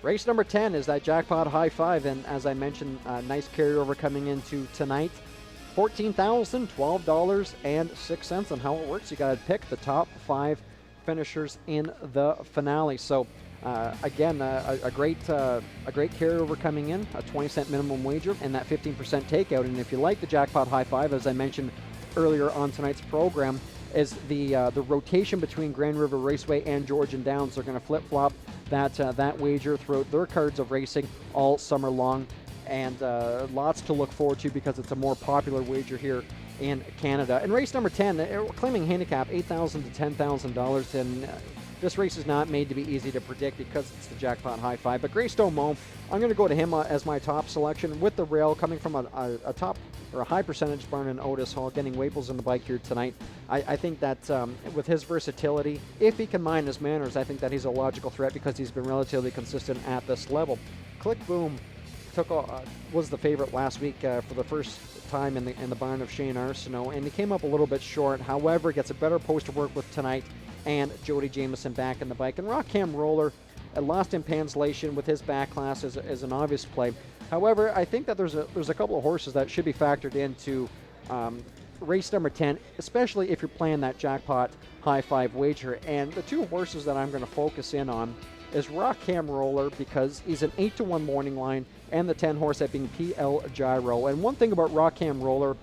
Race number 10 is that jackpot high five, and as I mentioned, nice carryover coming into tonight. $14,012.06. And how it works, you got to pick the top 5 finishers in the finale. So again, a great carryover coming in, a 20-cent minimum wager, and that 15% takeout. And if you like the jackpot high five, as I mentioned earlier on tonight's program, is the rotation between Grand River Raceway and Georgian Downs. They're going to flip-flop that wager throughout their cards of racing all summer long, and lots to look forward to because it's a more popular wager here in Canada. And race number 10, claiming handicap $8,000 to $10,000, and this race is not made to be easy to predict because it's the jackpot high five. But Greystone Mo, I'm going to go to him as my top selection with the rail coming from a top or a high percentage barn in Otis Hall, getting Waples in the bike here tonight. I think that with his versatility, if he can mind his manners, I think that he's a logical threat because he's been relatively consistent at this level. Click Boom was the favorite last week for the first time in the barn of Shane Arsenault, and he came up a little bit short. However, gets a better post to work with tonight, and Jody Jamieson back in the bike. And Rockham Roller, lost in translation with his back class, is an obvious play. However, I think that there's a couple of horses that should be factored into race number 10, especially if you're playing that jackpot high five wager. And the two horses that I'm going to focus in on is Rockham Roller, because he's an 8-1 morning line, and the 10 horse that being PL Gyro. And one thing about Rockham Roller,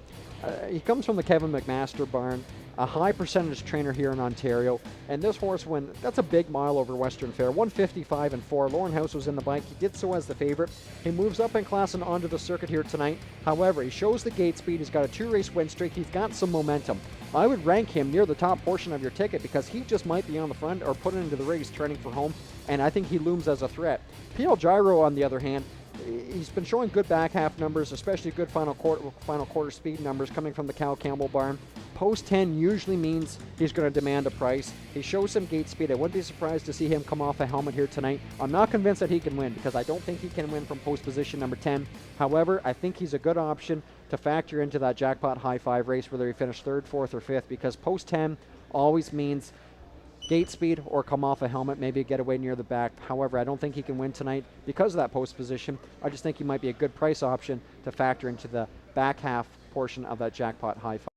he comes from the Kevin McMaster barn, a high percentage trainer here in Ontario, and this horse that's a big mile over Western Fair, 155 and 4. Lauren House was in the bike. He did so as the favorite. He moves up in class and onto the circuit here tonight. However, he shows the gate speed. He's got a 2-race win streak. He's got some momentum. I would rank him near the top portion of your ticket because he just might be on the front or put into the race turning for home, and I think he looms as a threat. PL Gyro, on the other hand, he's been showing good back half numbers, especially good final quarter speed numbers coming from the Cal Campbell barn. Post 10 usually means he's going to demand a price. He shows some gate speed. I wouldn't be surprised to see him come off a helmet here tonight. I'm not convinced that he can win because I don't think he can win from post position number 10. However, I think he's a good option to factor into that jackpot high five race, whether he finished 3rd, 4th, or 5th, because post 10 always means gate speed or come off a helmet, maybe a getaway near the back. However, I don't think he can win tonight because of that post position. I just think he might be a good price option to factor into the back half portion of that jackpot high five.